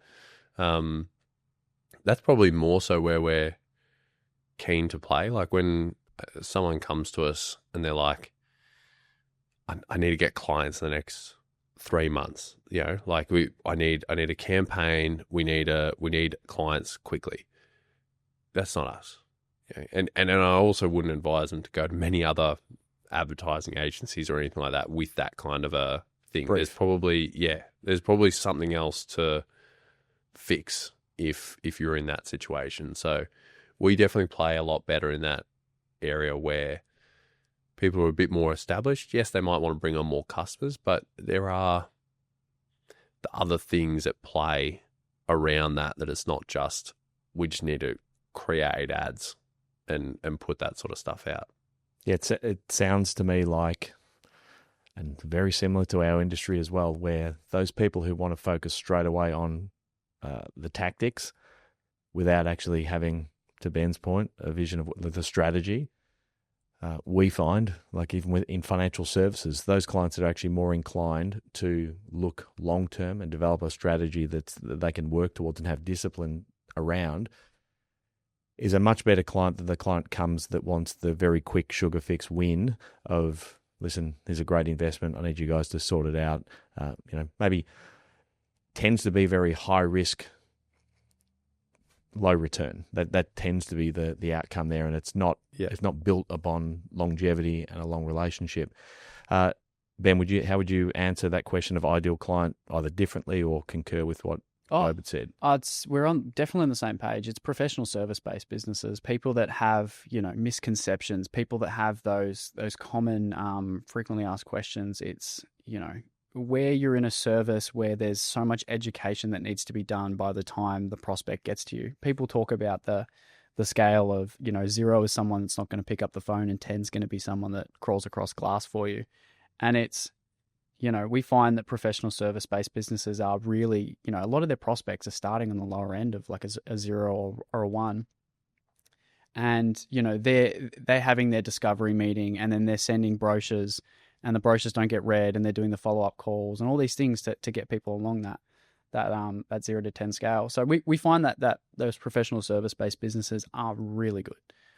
That's probably more so where we're keen to play. Like when someone comes to us and they're like, I need to get clients in the next 3 months. Like I need a campaign. We need clients quickly. That's not us. And I also wouldn't advise them to go to many other advertising agencies or anything like that with that kind of a thing. Brief. There's probably something else to fix if you're in that situation. So we definitely play a lot better in that area where people are a bit more established. Yes, they might want to bring on more customers, but there are the other things at play around that it's not just we just need to create ads and put that sort of stuff out. Yeah, it sounds to me like, and very similar to our industry as well, where those people who want to focus straight away on the tactics without actually having, to Ben's point, a vision of the strategy, we find, like even in financial services, those clients that are actually more inclined to look long-term and develop a strategy that they can work towards and have discipline around is a much better client than the client comes that wants the very quick sugar fix win of, listen, there's a great investment, I need you guys to sort it out. Maybe tends to be very high risk, low return. That tends to be the outcome there, and it's not built upon longevity and a long relationship. Ben, how would you answer that question of ideal client, either differently or concur with what Jobe had said? We're definitely on the same page. It's professional service-based businesses, people that have misconceptions, people that have those common frequently asked questions. It's where you're in a service where there's so much education that needs to be done by the time the prospect gets to you. People talk about the scale of 0 is someone that's not going to pick up the phone, and 10 is going to be someone that crawls across glass for you. And it's we find that professional service-based businesses are really, a lot of their prospects are starting on the lower end of like a 0 or a 1. And, they're having their discovery meeting, and then they're sending brochures, and the brochures don't get read, and they're doing the follow-up calls and all these things to get people along that 0 to 10 scale. So we find that those professional service-based businesses are really good.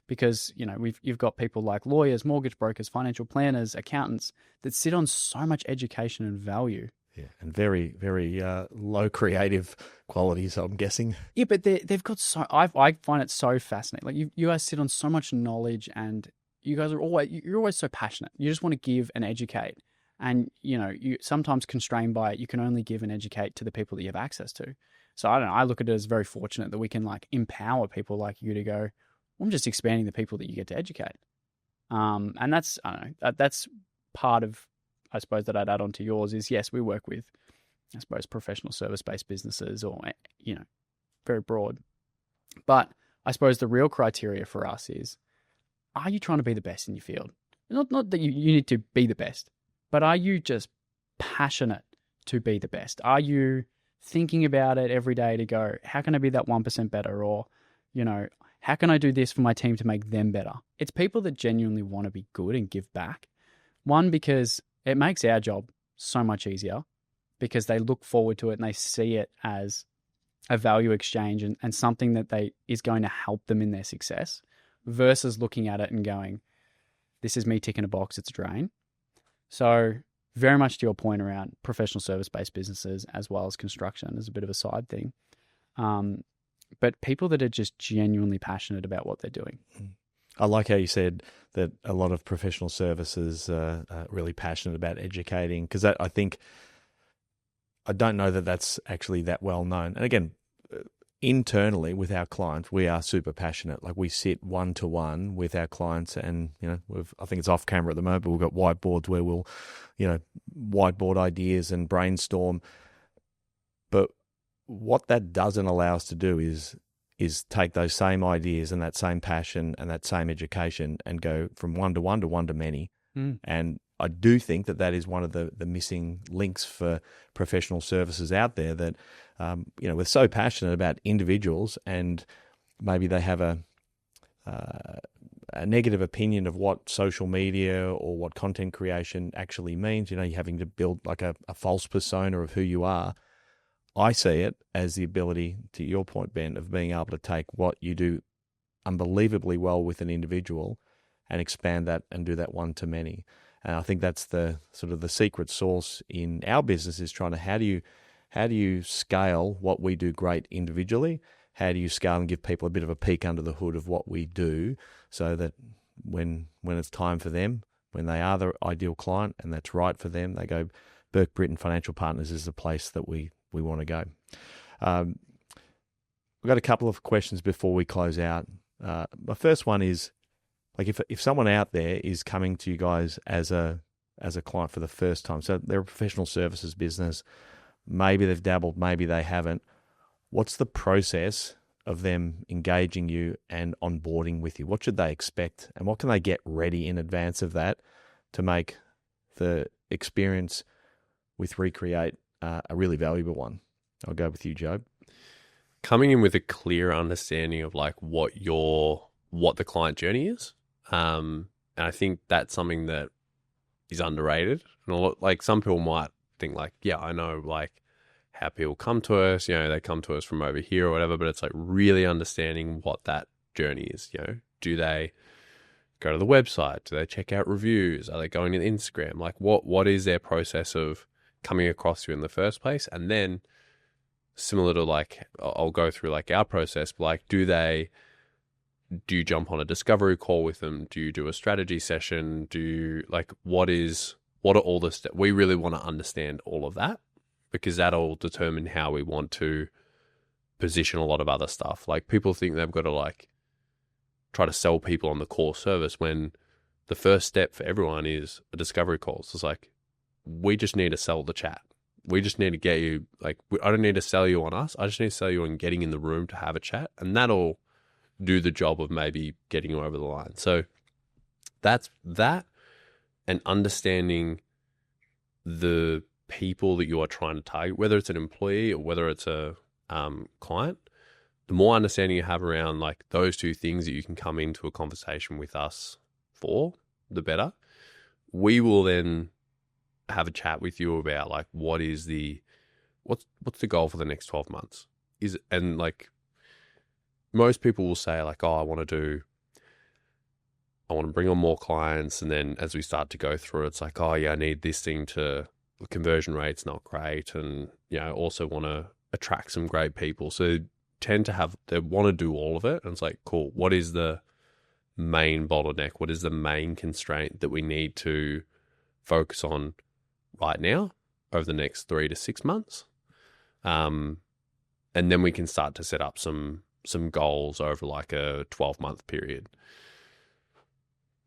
Because, you've got people like lawyers, mortgage brokers, financial planners, accountants that sit on so much education and value. Yeah, and very, very low creative qualities, I'm guessing. Yeah, but they've got I find it so fascinating. Like you guys sit on so much knowledge, and you guys you're always so passionate. You just want to give and educate. And, you sometimes constrained by it, you can only give and educate to the people that you have access to. So I don't know, I look at it as very fortunate that we can like empower people like you to go, I'm just expanding the people that you get to educate. And that's, I don't know, that's part of, I suppose, that I'd add on to yours is, yes, we work with, I suppose, professional service-based businesses or, very broad. But I suppose the real criteria for us is, are you trying to be the best in your field? Not that you need to be the best, but are you just passionate to be the best? Are you thinking about it every day to go, how can I be that 1% better? Or, how can I do this for my team to make them better? It's people that genuinely want to be good and give back. One, because it makes our job so much easier because they look forward to it and they see it as a value exchange and something that is going to help them in their success versus looking at it and going, this is me ticking a box, it's a drain. So very much to your point around professional service-based businesses as well as construction as a bit of a side thing. but people that are just genuinely passionate about what they're doing. I like how you said that a lot of professional services are really passionate about educating, because I think, I don't know that that's actually that well known. And again, internally with our clients, we are super passionate. Like, we sit one-to-one with our clients, and I think it's off camera at the moment, but we've got whiteboards where we'll whiteboard ideas and brainstorm. But what that doesn't allow us to do is take those same ideas and that same passion and that same education and go from one-to-one to one-to-many. And I do think that is one of the missing links for professional services out there, that we're so passionate about individuals, and maybe they have a negative opinion of what social media or what content creation actually means. You're having to build like a false persona of who you are. I see it as the ability, to your point, Ben, of being able to take what you do unbelievably well with an individual and expand that and do that one to many. And I think that's the sort of the secret sauce in our business, is trying to, how do you scale what we do great individually? How do you scale and give people a bit of a peek under the hood of what we do, so that when it's time for them, when they are the ideal client and that's right for them, they go, Burke, Britton Financial Partners is the place that we want to go. We've got a couple of questions before we close out. My first one is, like, if someone out there is coming to you guys as a client for the first time, so they're a professional services business, maybe they've dabbled, maybe they haven't, what's the process of them engaging you and onboarding with you? What should they expect, and what can they get ready in advance of that to make the experience with Recreate a really valuable one? I'll go with you, Jobe. Coming in with a clear understanding of like what the client journey is. And I think that's something that is underrated. And like, some people might think like, yeah, I know like how people come to us, they come to us from over here or whatever, but it's like really understanding what that journey is. Do they go to the website? Do they check out reviews? Are they going to Instagram? Like, what is their process of coming across you in the first place? And then, similar to like, I'll go through like our process, but like, do you jump on a discovery call with them? Do you do a strategy session? What are all the steps? We really want to understand all of that, because that'll determine how we want to position a lot of other stuff. Like, people think they've got to like try to sell people on the core service, when the first step for everyone is a discovery call. So it's like, we just need to sell the chat. We just need to get you, like, I don't need to sell you on us. I just need to sell you on getting in the room to have a chat. And that'll do the job of maybe getting you over the line. So that's that, and understanding the people that you are trying to target, whether it's an employee or whether it's a client. The more understanding you have around like those two things that you can come into a conversation with us for, the better. We will then have a chat with you about like, what's the goal for the next 12 months? And like, most people will say like, oh, I want to bring on more clients. And then as we start to go through, it's like, oh yeah, I need this thing the conversion rate's not great. And, I also want to attract some great people. So they want to do all of it. And it's like, cool. What is the main bottleneck? What is the main constraint that we need to focus on right now over the next 3 to 6 months? And then we can start to set up some goals over like a 12-month period.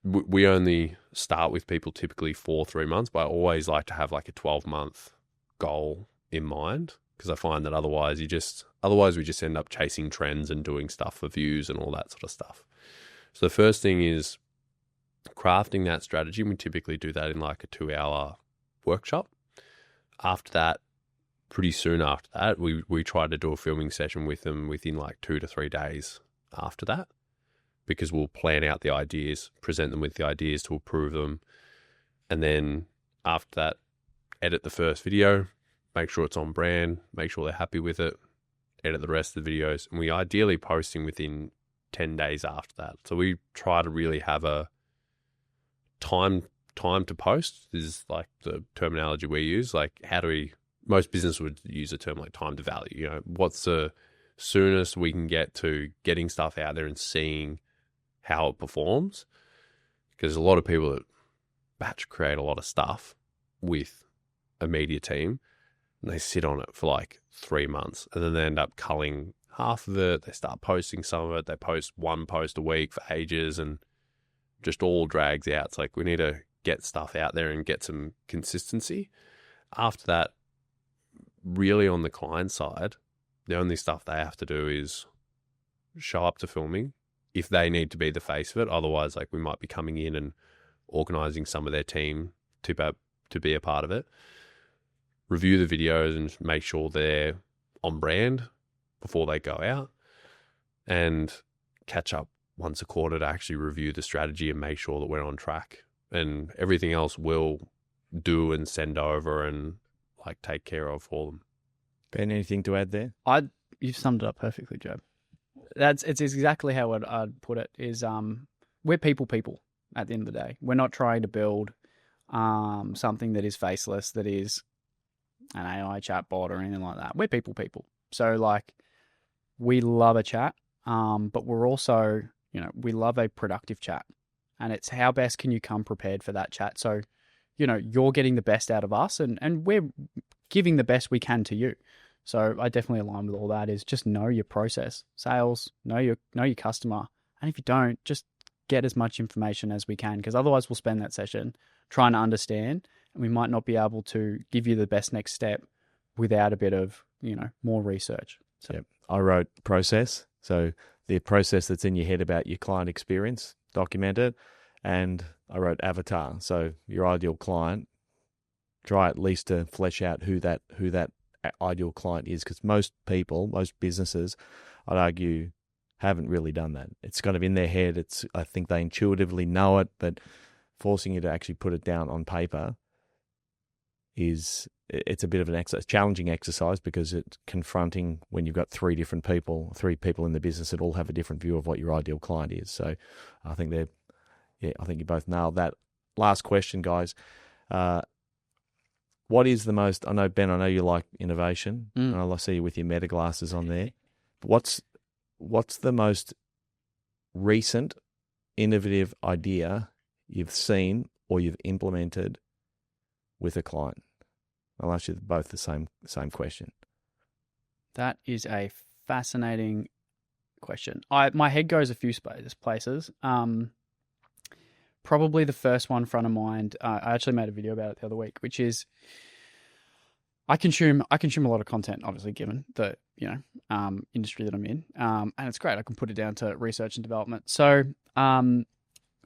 We only start with people typically for 3 months, but I always like to have like a 12-month goal in mind, because I find that otherwise we just end up chasing trends and doing stuff for views and all that sort of stuff. So the first thing is crafting that strategy. We typically do that in like a 2-hour workshop. After that, pretty soon after that, we try to do a filming session with them within like 2 to 3 days after that, because we'll plan out the ideas, present them with the ideas to approve them. And then after that, edit the first video, make sure it's on brand, make sure they're happy with it, edit the rest of the videos. And we ideally posting within 10 days after that. So we try to really have a time to post is like the terminology we use. Like, most business would use a term like time to value. What's the soonest we can get to getting stuff out there and seeing how it performs, because a lot of people that batch create a lot of stuff with a media team, and they sit on it for like 3 months, and then they end up culling half of it. They start posting some of it. They post one post a week for ages, and just all drags out. It's like we need to get stuff out there and get some consistency. After that, really on the client side, the only stuff they have to do is show up to filming if they need to be the face of it. Otherwise, like, we might be coming in and organizing some of their team to be a part of it. Review the videos and make sure they're on brand before they go out, and catch up once a quarter to actually review the strategy and make sure that we're on track. And everything else we'll do and send over and like take care of for them. Ben, anything to add there? You've summed it up perfectly, Jobe. It's exactly how I'd put it. Is we're people at the end of the day. We're not trying to build something that is faceless, that is an AI chatbot or anything like that. We're people. So like, we love a chat, but we're also, we love a productive chat, and it's how best can you come prepared for that chat. So, you're getting the best out of us, and we're giving the best we can to you. So I definitely align with all that. Is just know your process, sales, know your customer, and if you don't, just get as much information as we can, because otherwise we'll spend that session trying to understand, and we might not be able to give you the best next step without a bit of, more research. So. Yep. I wrote process. So the process that's in your head about your client experience, document it. And I wrote avatar. So your ideal client, try at least to flesh out who that ideal client is, because most businesses, I'd argue, haven't really done that. It's kind of in their head. I think they intuitively know it, but forcing you to actually put it down on paper it's a bit of an challenging exercise, because it's confronting when you've got three people in the business that all have a different view of what your ideal client is. So I think I think you both nailed that. Last question, guys. What is the most, I know, Ben, I know you like innovation, and I see you with your meta glasses on there. But what's the most recent innovative idea you've seen or you've implemented with a client? I'll ask you both the same question. That is a fascinating question. My head goes a few places. Probably the first one front of mind. I actually made a video about it the other week, which is I consume a lot of content, obviously, given the industry that I'm in, and it's great. I can put it down to research and development. So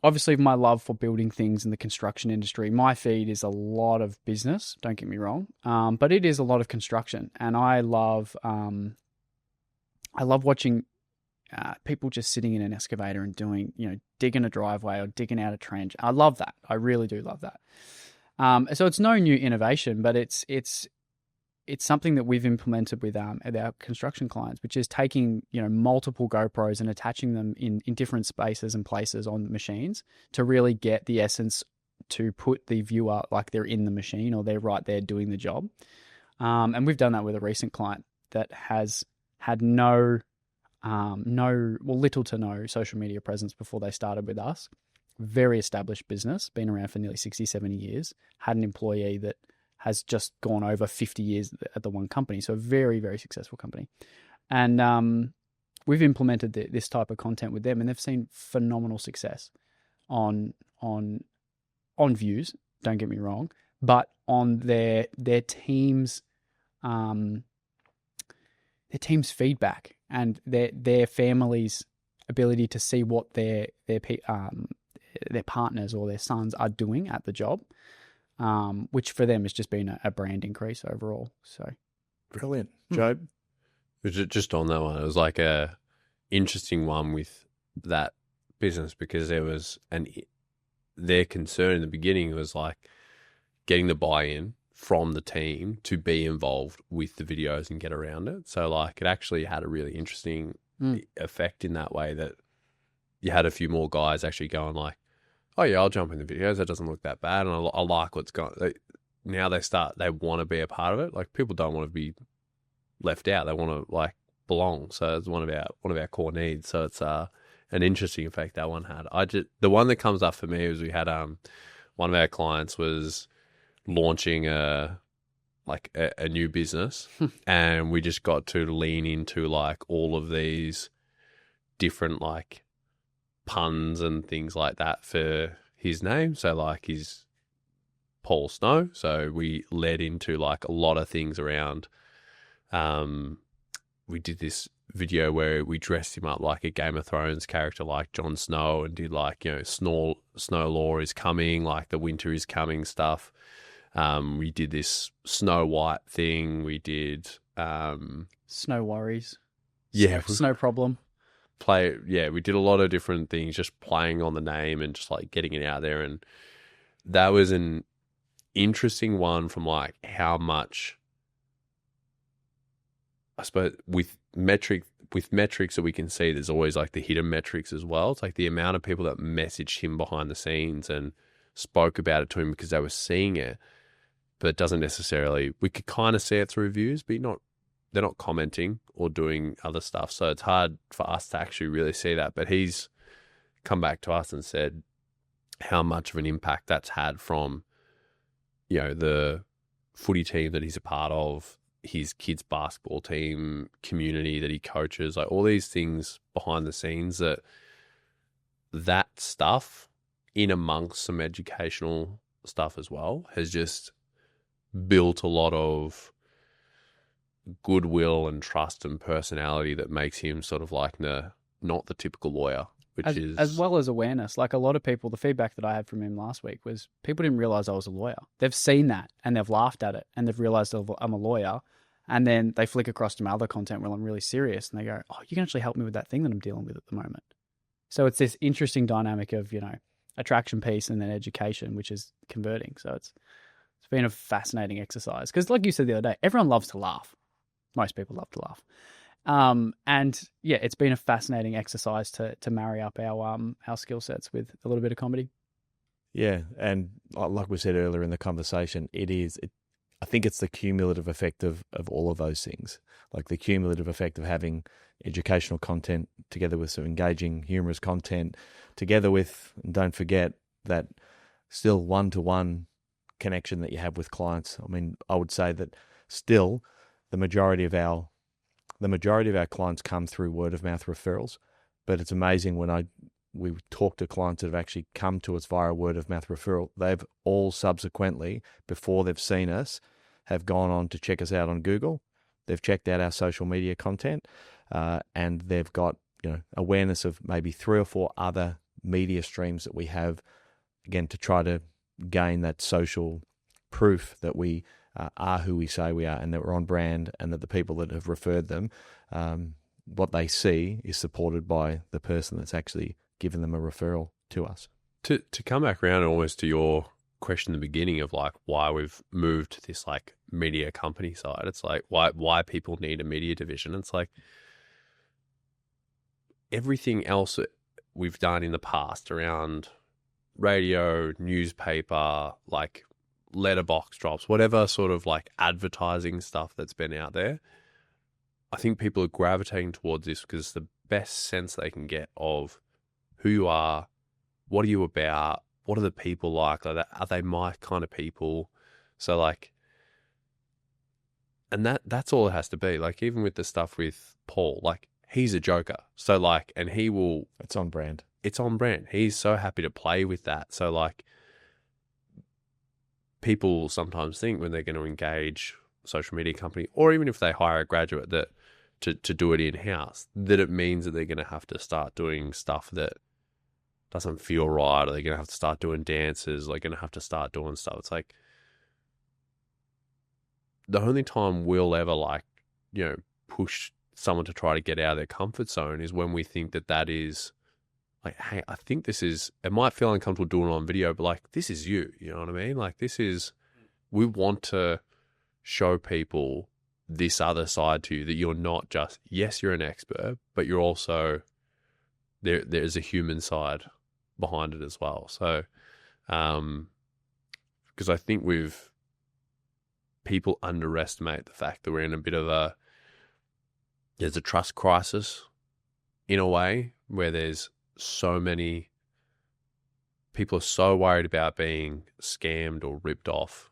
obviously, my love for building things in the construction industry, my feed is a lot of business. Don't get me wrong, but it is a lot of construction, and I love watching people just sitting in an excavator and doing, digging a driveway or digging out a trench. I love that. I really do love that. So it's no new innovation, but it's something that we've implemented with our construction clients, which is taking, multiple GoPros and attaching them in different spaces and places on machines to really get the essence, to put the viewer like they're in the machine or they're right there doing the job. And we've done that with a recent client that has had little to no social media presence before they started with us. Very established business, been around for nearly 60, 70 years, had an employee that has just gone over 50 years at the one company. So a very, very successful company. And we've implemented this type of content with them, and they've seen phenomenal success on views, don't get me wrong, but on their team's feedback and their family's ability to see what their partners or their sons are doing at the job. Which for them has just been a brand increase overall. So brilliant. Jobe? Just on that one, it was like a interesting one with that business, because there was their concern in the beginning was like getting the buy-in from the team to be involved with the videos and get around it. So like it actually had a really interesting effect in that way, that you had a few more guys actually going like, oh yeah, I'll jump in the videos. That doesn't look that bad, and I like what's going. Now they want to be a part of it. Like, people don't want to be left out. They want to like belong. So it's one of our core needs. So it's an interesting effect that one had. The one that comes up for me was we had one of our clients was launching a new business, and we just got to lean into like all of these different like puns and things like that for his name. So like he's Paul Snow. So we led into like a lot of things around. We did this video where we dressed him up like a Game of Thrones character, like Jon Snow, and did like, you know, snow law is coming, like the winter is coming stuff. We did this Snow White thing. We did Snow worries. Yeah, Snow problem. We did a lot of different things, just playing on the name and just like getting it out there. And that was an interesting one from like how much, I suppose, with metrics that we can see, there's always like the hidden metrics as well. It's like the amount of people that messaged him behind the scenes and spoke about it to him because they were seeing it, but it doesn't necessarily, we could kind of see it through reviews, but they're not commenting or doing other stuff. So it's hard for us to actually really see that. But he's come back to us and said how much of an impact that's had from, you know, the footy team that he's a part of, his kids' basketball team, community that he coaches, like all these things behind the scenes, that stuff in amongst some educational stuff as well has just built a lot of goodwill and trust and personality that makes him sort of like not the typical lawyer, as well as awareness. Like a lot of people, the feedback that I had from him last week was people didn't realize I was a lawyer. They've seen that and they've laughed at it and they've realized I'm a lawyer. And then they flick across to my other content where I'm really serious and they go, oh, you can actually help me with that thing that I'm dealing with at the moment. So it's this interesting dynamic of, you know, attraction piece and then education, which is converting. So it's been a fascinating exercise because, like you said the other day, everyone loves to laugh. Most people love to laugh. And yeah, it's been a fascinating exercise to marry up our skill sets with a little bit of comedy. Yeah, and like we said earlier in the conversation, I think it's the cumulative effect of all of those things, like the cumulative effect of having educational content together with some engaging, humorous content, together with, and don't forget, that still one-to-one connection that you have with clients. I mean, I would say that still the majority of our clients come through word-of-mouth referrals, but it's amazing when we talk to clients that have actually come to us via word-of-mouth referral. They've all subsequently, before they've seen us, have gone on to check us out on Google. They've checked out our social media content, and they've got, you know, awareness of maybe 3 or 4 other media streams that we have, again, to try to gain that social proof that we are who we say we are and that we're on brand and that the people that have referred them, what they see is supported by the person that's actually given them a referral to us. To come back around almost to your question in the beginning of like why we've moved to this like media company side, it's like why people need a media division. It's like everything else that we've done in the past around radio, newspaper, like letterbox drops, whatever sort of like advertising stuff that's been out there, I think people are gravitating towards this because it's the best sense they can get of who you are, what are you about, what are the people like that? Are they my kind of people? So like, and that's all it has to be. Like even with the stuff with Paul, like he's a joker. So like, and it's on brand. It's on brand. He's so happy to play with that. So like, people sometimes think when they're going to engage a social media company, or even if they hire a graduate that to do it in-house, that it means that they're going to have to start doing stuff that doesn't feel right, or they're going to have to start doing dances, or they're going to have to start doing stuff. It's like the only time we'll ever like, you know, push someone to try to get out of their comfort zone is when we think that is like, hey, I think this is, it might feel uncomfortable doing it on video, but like, this is you know what I mean? Like we want to show people this other side to you, that you're not just, yes, you're an expert, but you're also, there's a human side behind it as well. So, because I think people underestimate the fact that we're in a bit of a, there's a trust crisis in a way where there's so many people are so worried about being scammed or ripped off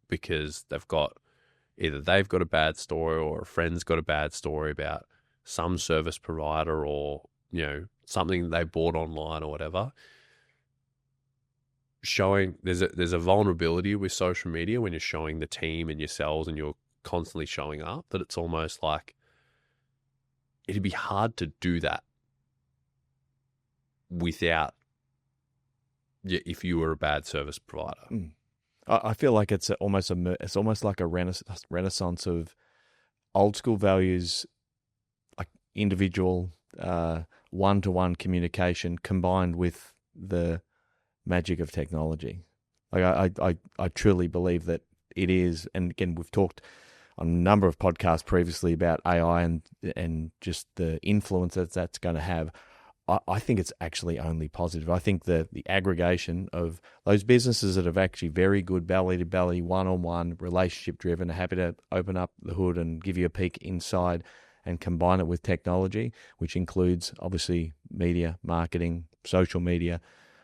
because they've got a bad story or a friend's got a bad story about some service provider or, you know, something they bought online or whatever. Showing there's a vulnerability with social media when you're showing the team and yourselves and you're constantly showing up, that it's almost like it'd be hard to do that without, if you were a bad service provider. I feel like it's almost like a renaissance of old school values, like individual one-to-one communication combined with the magic of technology. Like I truly believe that it is, and again, we've talked on a number of podcasts previously about AI and just the influence that that's going to have. I think it's actually only positive. I think the aggregation of those businesses that have actually very good belly-to-belly, one-on-one, relationship-driven, are happy to open up the hood and give you a peek inside and combine it with technology, which includes, obviously, media, marketing, social media.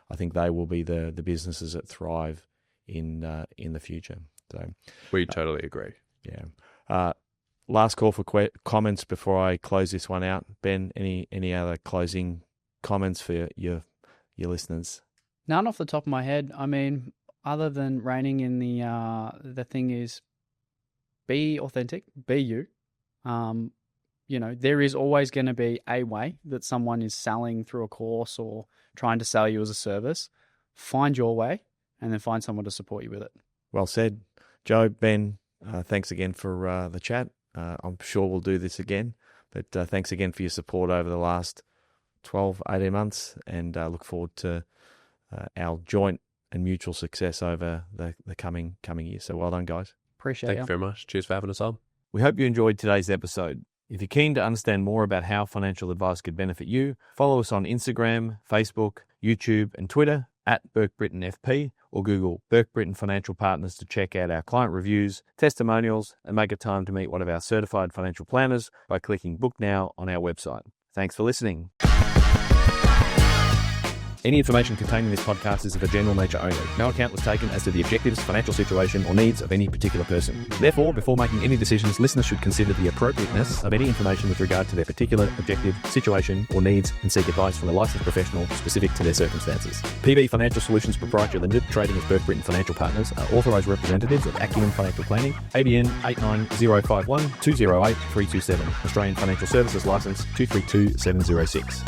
I think they will be the businesses that thrive in the future. So We totally agree. Yeah. Last call for comments before I close this one out. Ben, any other closing comments for your listeners? None off the top of my head. I mean, other than reining in the thing is, be authentic, be you. You know, there is always going to be a way that someone is selling through a course or trying to sell you as a service. Find your way and then find someone to support you with it. Well said. Jobe, Ben, thanks again for the chat. I'm sure we'll do this again, but thanks again for your support over the last 12, 18 months, and look forward to our joint and mutual success over the coming years. So well done, guys. Appreciate it. Thank you very much. Cheers for having us on. We hope you enjoyed today's episode. If you're keen to understand more about how financial advice could benefit you, follow us on Instagram, Facebook, YouTube, and Twitter @Burke Britton FP, or Google Burke Britton Financial Partners to check out our client reviews, testimonials, and make a time to meet one of our certified financial planners by clicking Book Now on our website. Thanks for listening. Any information contained in this podcast is of a general nature only. No account was taken as to the objectives, financial situation, or needs of any particular person. Therefore, before making any decisions, listeners should consider the appropriateness of any information with regard to their particular objective, situation, or needs, and seek advice from a licensed professional specific to their circumstances. PB Financial Solutions Proprietary Limited, trading as Burke Britton Financial Partners, are authorised representatives of Acumen Financial Planning, ABN 89051208 327, Australian Financial Services Licence 232706.